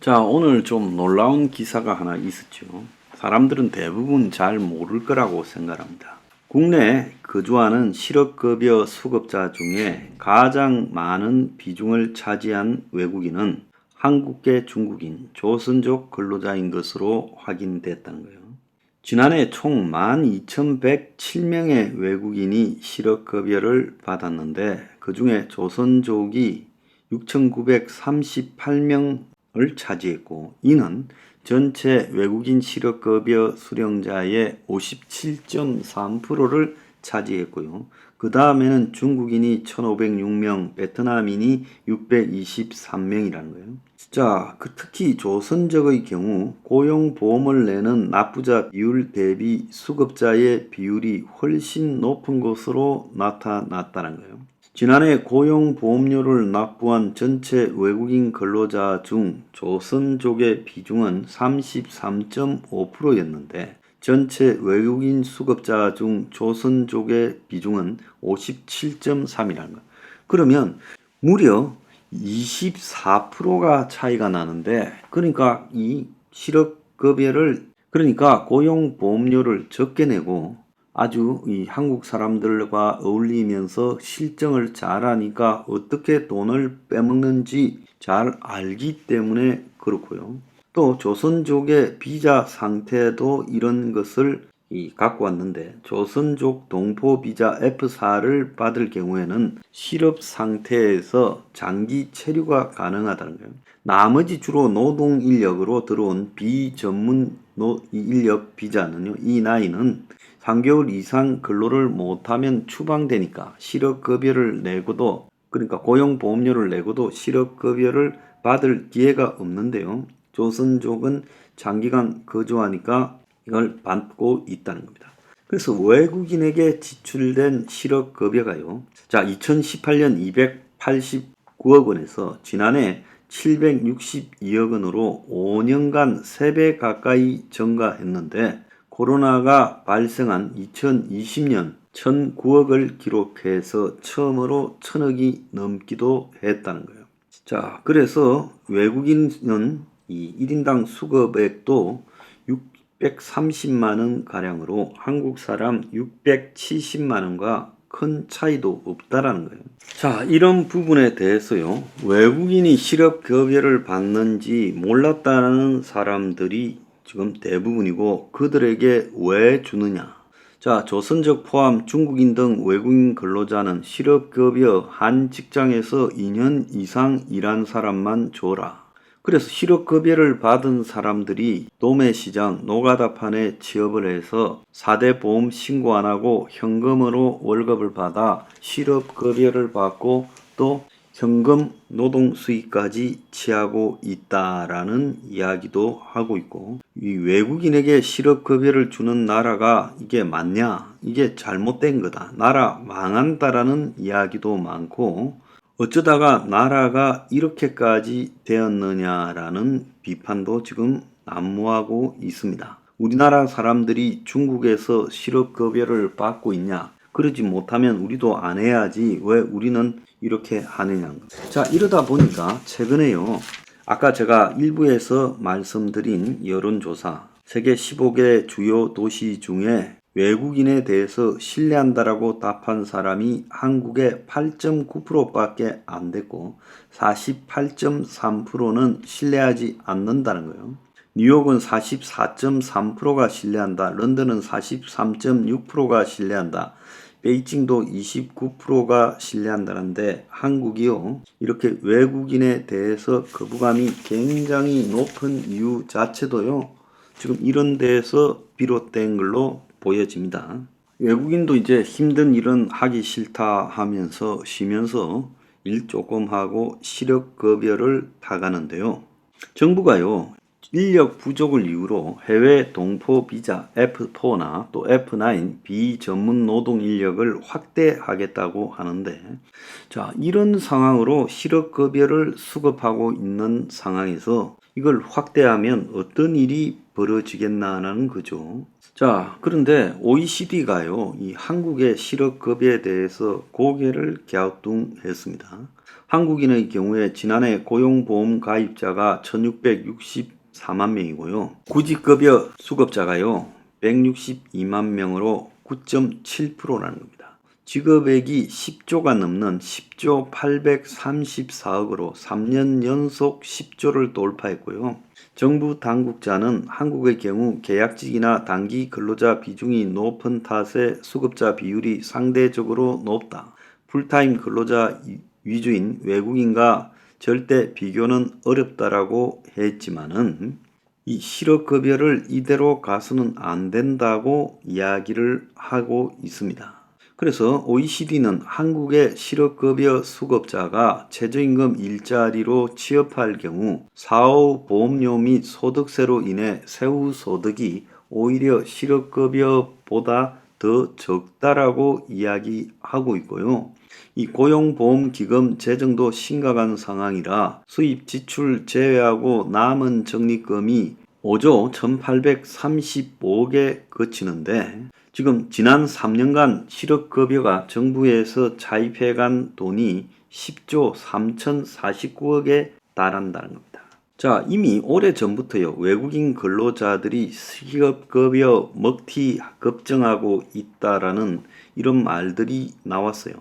자, 오늘 좀 놀라운 기사가 하나 있었죠. 사람들은 대부분 잘 모를 거라고 생각합니다. 국내에 거주하는 실업급여 수급자 중에 가장 많은 비중을 차지한 외국인은 한국계 중국인, 조선족 근로자인 것으로 확인됐다는 거예요. 지난해 총 12,107명의 외국인이 실업급여를 받았는데 그 중에 조선족이 6,938명을 차지했고, 이는 전체 외국인 실업급여 수령자의 57.3%를 차지했고요. 그 다음에는 중국인이 1,506명, 베트남인이 623명이라는 거예요. 자, 특히 조선족의 경우 고용보험을 내는 납부자 비율 대비 수급자의 비율이 훨씬 높은 것으로 나타났다는 거예요. 지난해 고용보험료를 납부한 전체 외국인 근로자 중 조선족의 비중은 33.5%였는데 전체 외국인 수급자 중 조선족의 비중은 57.3이라는 거예요. 그러면 무려 24%가 차이가 나는데, 그러니까 이 실업급여를, 그러니까 고용보험료를 적게 내고 아주 이 한국 사람들과 어울리면서 실정을 잘하니까 어떻게 돈을 빼먹는지 잘 알기 때문에 그렇고요. 또 조선족의 비자 상태도 이런 것을 갖고 왔는데, 조선족 동포 비자 F4를 받을 경우에는 실업 상태에서 장기 체류가 가능하다는 거예요. 나머지 주로 노동 인력으로 들어온 비전문 인력 비자는요, 이 나이는 3개월 이상 근로를 못하면 추방되니까 실업급여를 내고도, 그러니까 고용보험료를 내고도 실업급여를 받을 기회가 없는데요. 조선족은 장기간 거주하니까 이걸 받고 있다는 겁니다. 그래서 외국인에게 지출된 실업급여가요. 자, 2018년 289억 원에서 지난해 762억 원으로 5년간 3배 가까이 증가했는데, 코로나가 발생한 2020년 1,009억을 기록해서 처음으로 1,000억이 넘기도 했다는 거예요. 자, 그래서 외국인은 이 1인당 수급액도 630만 원 가량으로 한국 사람 670만 원과 큰 차이도 없다라는 거예요. 자, 이런 부분에 대해서요, 외국인이 실업급여를 받는지 몰랐다는 사람들이 지금 대부분이고, 그들에게 왜 주느냐? 자, 조선족 포함 중국인 등 외국인 근로자는 실업급여 한 직장에서 2년 이상 일한 사람만 줘라. 그래서 실업급여를 받은 사람들이 도매시장, 노가다판에 취업을 해서 4대 보험 신고 안 하고 현금으로 월급을 받아 실업급여를 받고 또 현금 노동 수익까지 취하고 있다라는 이야기도 하고 있고, 이 외국인에게 실업급여를 주는 나라가 이게 맞냐? 이게 잘못된 거다. 나라 망한다라는 이야기도 많고, 어쩌다가 나라가 이렇게까지 되었느냐라는 비판도 지금 난무하고 있습니다. 우리나라 사람들이 중국에서 실업급여를 받고 있냐? 그러지 못하면 우리도 안 해야지 왜 우리는 이렇게 하느냐는 거죠. 자, 이러다 보니까 최근에요, 아까 제가 일부에서 말씀드린 여론조사, 세계 15개 주요 도시 중에 외국인에 대해서 신뢰한다라고 답한 사람이 한국의 8.9%밖에 안 됐고 48.3%는 신뢰하지 않는다는 거예요. 뉴욕은 44.3%가 신뢰한다. 런던은 43.6%가 신뢰한다. 베이징도 29%가 신뢰한다는데, 한국이요, 이렇게 외국인에 대해서 거부감이 굉장히 높은 이유 자체도요, 지금 이런 데에서 비롯된 걸로 보여집니다. 외국인도 이제 힘든 일은 하기 싫다 하면서 쉬면서 일 조금 하고 실업급여를 타가는데요. 정부가요, 인력 부족을 이유로 해외 동포 비자 F4나 또 F9 비전문 노동 인력을 확대하겠다고 하는데, 자, 이런 상황으로 실업급여를 수급하고 있는 상황에서 이걸 확대하면 어떤 일이 벌어지겠나는 거죠. 자, 그런데 OECD가요, 이 한국의 실업급여에 대해서 고개를 갸우뚱했습니다. 한국인의 경우에 지난해 고용보험 가입자가 1664만 명이고요. 구직급여 수급자가요, 162만 명으로 9.7%라는 겁니다. 지급액이 10조가 넘는 10조 834억으로 3년 연속 10조를 돌파했고요. 정부 당국자는 한국의 경우 계약직이나 단기 근로자 비중이 높은 탓에 수급자 비율이 상대적으로 높다. 풀타임 근로자 위주인 외국인과 절대 비교는 어렵다라고 했지만은 이 실업급여를 이대로 가서는 안 된다고 이야기를 하고 있습니다. 그래서 OECD는 한국의 실업급여 수급자가 최저임금 일자리로 취업할 경우 사후 보험료 및 소득세로 인해 세후 소득이 오히려 실업급여보다 더 적다라고 이야기하고 있고요. 이 고용보험기금 재정도 심각한 상황이라 수입 지출 제외하고 남은 적립금이 5조 1835억에 그치는데 지금 지난 3년간 실업급여가 정부에서 차입해간 돈이 10조 3049억에 달한다는 겁니다. 자, 이미 오래전부터요, 외국인 근로자들이 실업급여 먹튀 걱정하고 있다라는 이런 말들이 나왔어요.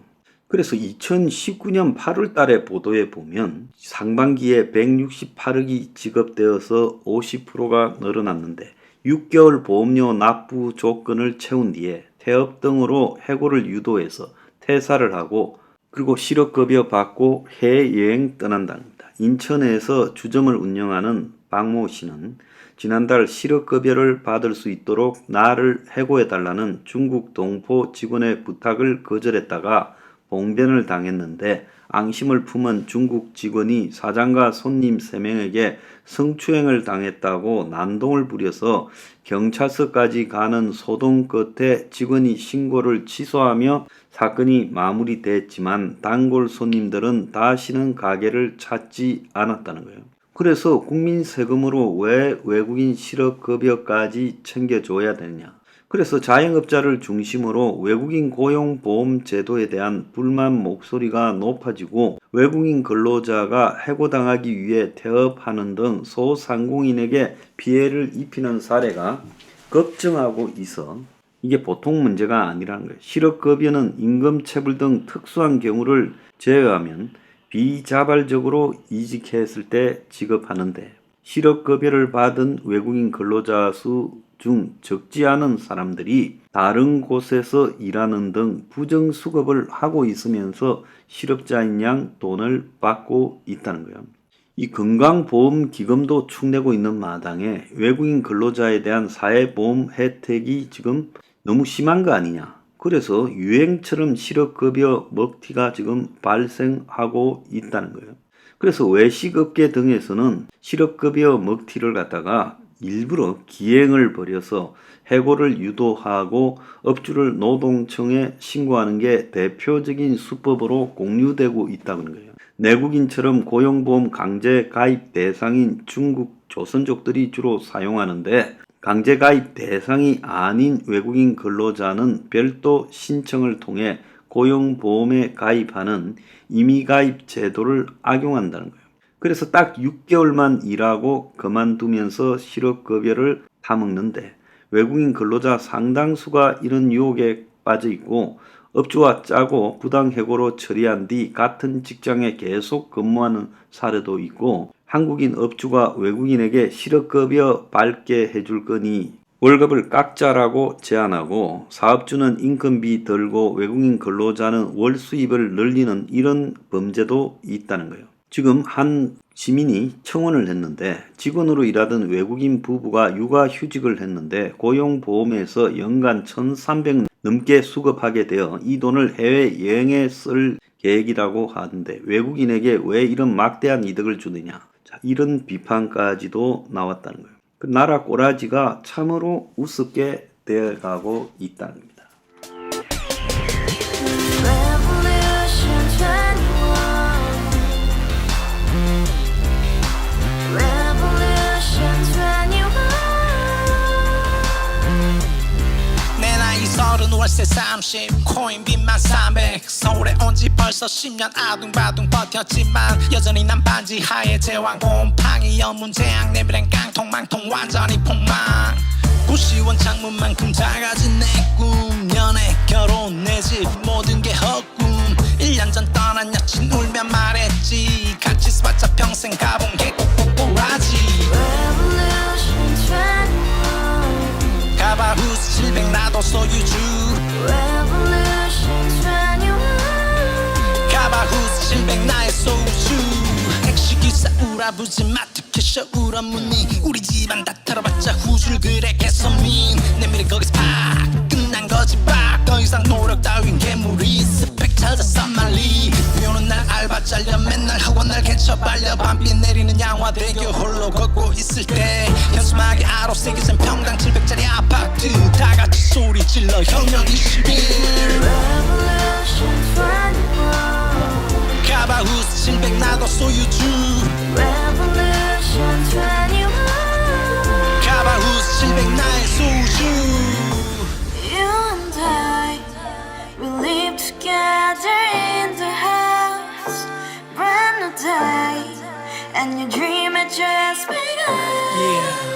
그래서 2019년 8월 달에 보도에 보면 상반기에 168억이 지급되어서 50%가 늘어났는데 6개월 보험료 납부 조건을 채운 뒤에 태업 등으로 해고를 유도해서 퇴사를 하고 그리고 실업급여 받고 해외여행 떠난다는 겁니다. 인천에서 주점을 운영하는 박모 씨는 지난달 실업급여를 받을 수 있도록 나를 해고해달라는 중국 동포 직원의 부탁을 거절했다가 봉변을 당했는데 앙심을 품은 중국 직원이 사장과 손님 3명에게 성추행을 당했다고 난동을 부려서 경찰서까지 가는 소동 끝에 직원이 신고를 취소하며 사건이 마무리됐지만 단골 손님들은 다시는 가게를 찾지 않았다는 거예요. 그래서 국민 세금으로 왜 외국인 실업급여까지 챙겨줘야 되느냐. 그래서 자영업자를 중심으로 외국인 고용보험 제도에 대한 불만 목소리가 높아지고 외국인 근로자가 해고당하기 위해 태업하는 등 소상공인에게 피해를 입히는 사례가 급증하고 있어 이게 보통 문제가 아니라는 거예요. 실업급여는 임금체불 등 특수한 경우를 제외하면 비자발적으로 이직했을 때 지급하는데 실업급여를 받은 외국인 근로자 수 중 적지 않은 사람들이 다른 곳에서 일하는 등 부정수급을 하고 있으면서 실업자인 양 돈을 받고 있다는 거예요. 이 건강보험기금도 축내고 있는 마당에 외국인 근로자에 대한 사회보험 혜택이 지금 너무 심한 거 아니냐. 그래서 유행처럼 실업급여 먹튀가 지금 발생하고 있다는 거예요. 그래서 외식업계 등에서는 실업급여 먹튀를 갖다가 일부러 기행을 벌여서 해고를 유도하고 업주를 노동청에 신고하는 게 대표적인 수법으로 공유되고 있다는 거예요. 내국인처럼 고용보험 강제 가입 대상인 중국 조선족들이 주로 사용하는데 강제 가입 대상이 아닌 외국인 근로자는 별도 신청을 통해 고용보험에 가입하는 임의가입 제도를 악용한다는 거예요. 그래서 딱 6개월만 일하고 그만두면서 실업급여를 타먹는데 외국인 근로자 상당수가 이런 유혹에 빠져 있고 업주와 짜고 부당해고로 처리한 뒤 같은 직장에 계속 근무하는 사례도 있고 한국인 업주가 외국인에게 실업급여 받게 해줄 거니 월급을 깎자라고 제안하고 사업주는 인건비 들고 외국인 근로자는 월 수입을 늘리는 이런 범죄도 있다는 거예요. 지금 한 시민이 청원을 했는데 직원으로 일하던 외국인 부부가 육아휴직을 했는데 고용보험에서 연간 1,300 넘게 수급하게 되어 이 돈을 해외여행에 쓸 계획이라고 하는데 외국인에게 왜 이런 막대한 이득을 주느냐. 자, 이런 비판까지도 나왔다는 거예요. 그 나라 꼬라지가 참으로 우습게 되어가고 있다는 겁니다. Revolution 21 하루는 월세 30 코인빚만 300 서울에 온 지 벌써 10년 아둥바둥 버텼지만 여전히 난 반지 하에 제왕 곰팡이 연문제약 내비랑 깡통망통 완전히 폭망 고시원 창문만큼 작아진 내 꿈 연애 결혼 내 집 모든 게 헛꿈 1년 전 떠난 여친 울면 말했지 같이 써봤자 평생 가본 게 꼬꼬꼬라지 Revolution 21 가바후스 700 나도 소유주 Revolution 21 가바후스 700 나의 소유주 택시기사 우라부지 마트 캐셔 울어무니 우리 집안 다 털어봤자 후줄 그래 개선민 내 미래 거기서 팍 끝난 거지 팍더 이상 노력 따윈 괴물이 스펙 찾아서 말리 비오는 날 알바 잘려 맨날 학원 날 개쳐 발려 밤비 내리는 양화대교 홀로 걷고 있을 때 현수막에 아로새기 센 평당 700짜리 아파트 다같이 소리 질러 혁명 21 Revolution 21 가바후스 700 나도 소유주 Revolution 21 가바후스 700 나의 소유주 You and I, we live together in the house brand new day and your dream had just begun Yeah